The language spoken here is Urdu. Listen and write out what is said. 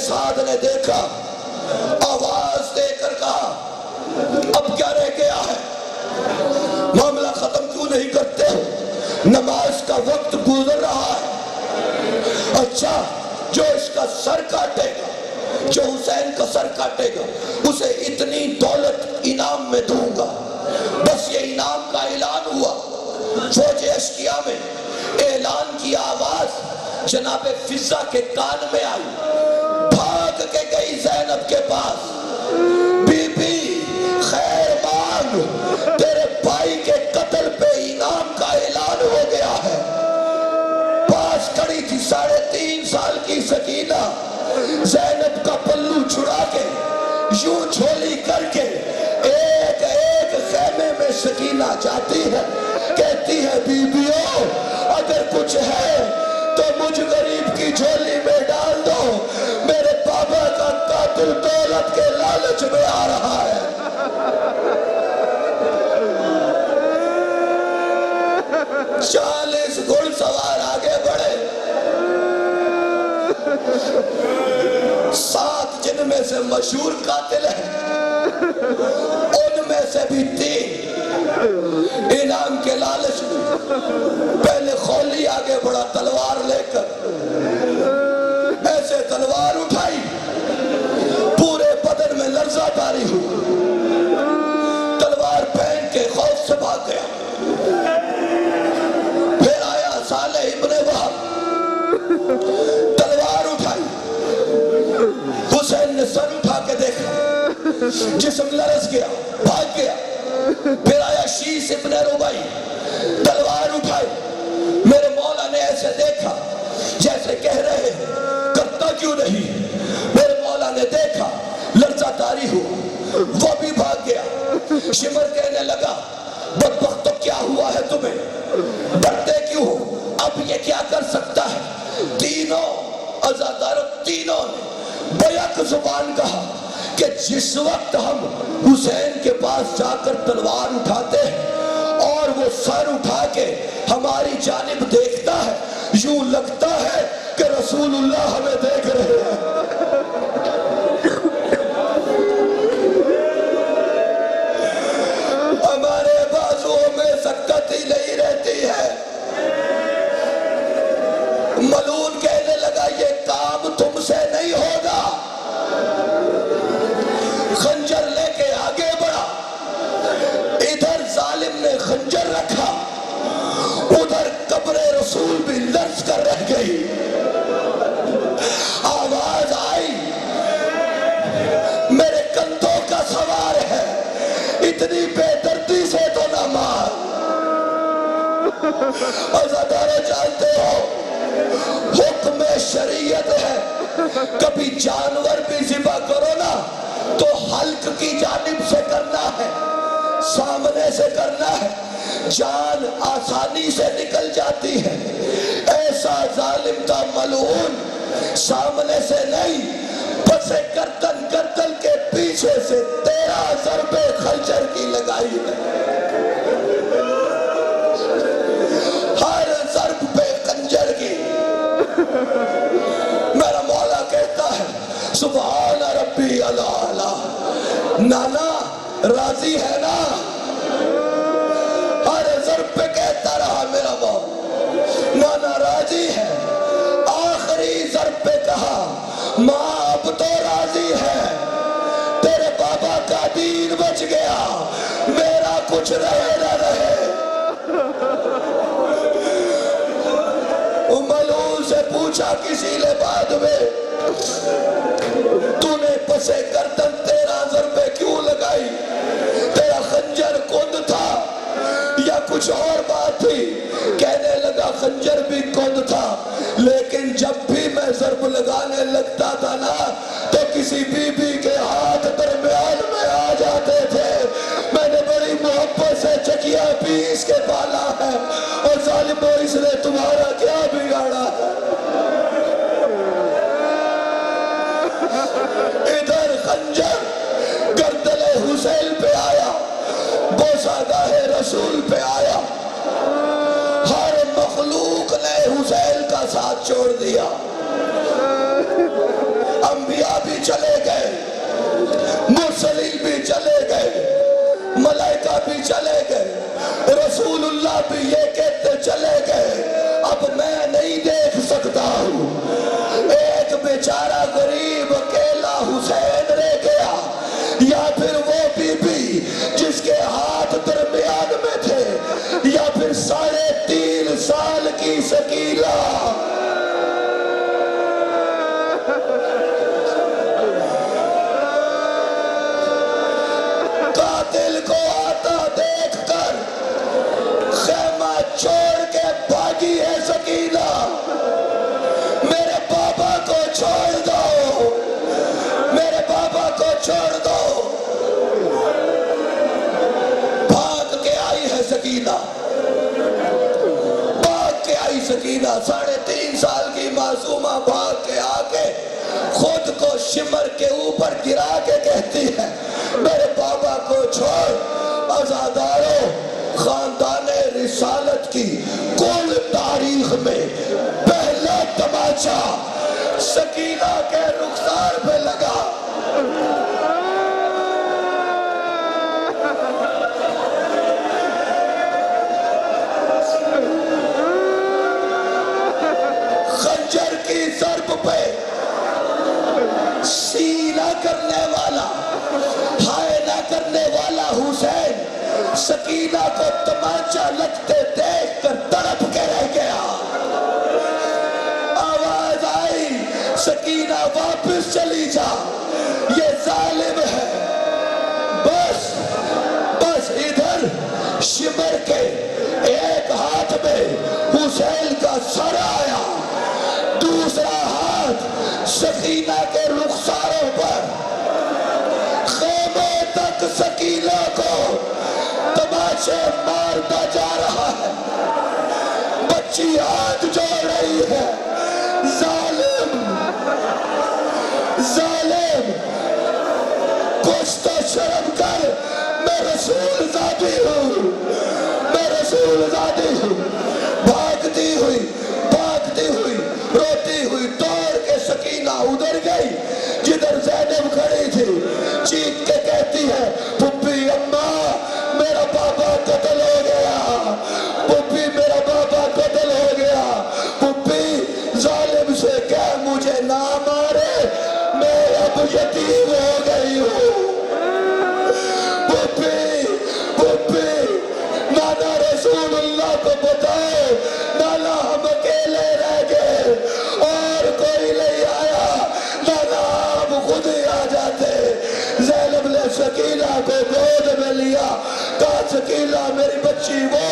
سعد نے دیکھا، آواز دے کر کہا اب کیا رہ گیا ہے، معاملہ ختم کیوں نہیں کرتے ہو، نماز کا وقت گزر رہا ہے۔ اچھا، جو اس کا سر کاٹے گا، جو حسین کا سر کاٹے گا، اسے اتنی دولت انعام میں دوں گا۔ بس یہ انعام کا اعلان ہوا، فوج اشکیا میں اعلان کی آواز جناب فضہ کے کان میں آئی، بھاگ کے گئی زینب کے پاس، بی بی خیر مانگ، تیرے بھائی کے قتل پہ انعام کا اعلان ہو گیا ہے۔ پاس کھڑی تھی 3.5 سال کی سکینہ، زینب کا پلو چھڑا کے یوں جھولی کر کے ایک ایک خیمے میں سکینہ جاتی ہے، کہتی ہے بیبیوں اگر کچھ ہے تو مجھ غریب کی جھولی میں ڈال دو، میرے بابا کا قاتل دولت کے لالچ میں آ رہا ہے۔ 40 گھڑ سوار آگے بڑھے، 7 جن میں سے مشہور قاتل ہیں، ان میں سے بھی 3 انعام کے لالچ میں۔ پہلے خولی آگے بڑھا تلوار لے کر، ایسے تلوار اٹھائی، پورے بدن میں لرزہ طاری ہوئی، تلوار پھینک کے خوف سے بھاگ گیا۔ پھر آیا صالح ابن وہب، تلوار اٹھائی، حسین نے سر اٹھا کے دیکھا، جسم لرز گیا، بھاگ گیا۔ پھر آیا شیس ابن ربائی، تلوار اٹھائی، میرے مولا نے ایسے دیکھا جیسے کہہ رہے ہیں کرتا کیوں نہیں، میرے مولا نے دیکھا، لرزہ طاری ہوا، وہ بھی بھاگ گیا۔ شمر کہنے لگا بدبختو کیا ہوا ہے تمہیں، ڈرتے کیوں ہو، اب یہ کیا کر سکتا ہے۔ تینوں عزاداروں تینوں نے بیک زبان کہا کہ جس وقت ہم حسین کے پاس جا کر تلوار اٹھاتے ہیں اور وہ سر اٹھا کے ہماری جانب دیکھتا ہے، یوں لگتا ہے کہ رسول اللہ ہمیں دیکھ رہے ہیں۔ ہمارے بازوؤں میں سکت ہی نہیں رہتی ہے۔ ملعون کہنے لگا یہ کام تم سے نہیں ہوگا، خنجر لے کے آگے بڑھا، ادھر ظالم نے خنجر رکھا، ادھر قبر رسول بھی لرز کر رہ گئی۔ آواز آئی میرے کندھوں کا سوار ہے، اتنی بے دردی سے تو نہ مار۔ عزادارے جانتے ہو حکم شریعت ہے، کبھی جانور بھی ذبح کرو نا تو حلق کی جانب سے کرنا ہے، سامنے سے کرنا ہے، جان آسانی سے نکل جاتی ہے۔ ایسا ظالم تھا ملعون، سامنے سے نہیں پس گردن کے پیچھے سے 13 ضربے خنجر کی لگائی ہے، ہر ضرب پہ خنجر کی۔ میرا مولا کہتا ہے سبحان ربی الاعلی، نانا راضی ہے نا، ہر ضرب پہ کہتا رہا میرا مولا نانا راضی ہے۔ آخری ضرب پہ کہا ماں اب تو راضی ہے، تیرے بابا کا دین بچ گیا، میرا کچھ رہے نہ رہے۔ ملعون سے پوچھا کسی نے بعد میں تو نے پسے گردن 13 ضربے کیوں لگائی، تیرا خنجر کند تھا یا کچھ اور بات تھی؟ کہنے لگا خنجر بھی کند تھا، لیکن جب بھی میں ضرب لگانے لگتا تھا نا تو کسی بی بی کے ہاتھ درمیان میں آ جاتے تھے، میں نے بڑی محبت سے چکیا پیس کے پالا ہے، اور ظالمو اس نے تمہارا کیا بگاڑا ہے۔ ادھر خنجر گردن حسین پہ آیا، بوسہ گاہ رسول پہ آیا، ہر مخلوق نے حسین کا ساتھ چھوڑ دیا۔ انبیاء رسول اللہ بھی یہ کہتے چلے گئے اب میں نہیں دیکھ سکتا ہوں، ایک بیچارہ غریب اکیلا حسین رہ گیا، یا پھر وہ بی بی جس کے ہاتھ درمیان میں تھے، یا پھر 3.5 سال کی سکینہ۔ قاتل کو آتا دیکھ کر خیمہ چھوڑ کے بھاگی ہے سکینہ، میرے بابا کو چھوڑ دو، میرے بابا کو چھوڑ دو۔ بھاگ کے آئی ہے سکینہ، بھاگ کے آئی سکینہ، 3.5 سال کی معصومہ بھاگ کے آ کے خود کو شمر کے اوپر گرا کے کہتی ہے میرے بابا کو چھوڑ۔ عزاداروں، خاندان رسالت کی کل تاریخ میں پہلا تماچا سکینہ کے رخسار پہ لگا۔ خنجر کی ضرب پہ سینہ کرنے والا، ہائے نہ کرنے والا حسین سکینہ کو تمانچہ لگتے دیکھ کر تڑپ کے رہ گیا۔ آواز آئی سکینہ واپس چلی جا، یہ ظالم ہے۔ بس ادھر شمر کے ایک ہاتھ میں حسین کا سر آیا، دوسرا ہاتھ سکینہ کے رخساروں پر، خیمے تک سکینہ کو تماچے مارتا جا رہا ہے، بچی ہاتھ جوڑ رہی ہے۔ ظالم کچھ تو شرم کر، میں رسول زادی ہوں، میں رسول زادی ہوں۔ بھاگتی ہوئی روتی ہوئی دوڑ کے سکینہ ادھر گئی جدھر زینب کھڑی تھی، چیخ کے کہتی ہے پھپھی اماں میرا بابا قتل ہو گیا، پھپھی میرا بابا قتل ہو گیا، پھپھی ظالم سے کہہ مجھے نہ مارے، میں اب یتیم ہو گئی ہوں۔ پھپھی نانا رسول اللہ کو بتاؤ، نانا ہم اکیلے رہ گئے اور کوئی نہیں آیا، نانا ہم خود ہی آ جاتے۔ زینب نے سکینہ کو گود میں لیا، کہا سکینہ میری بچی وہ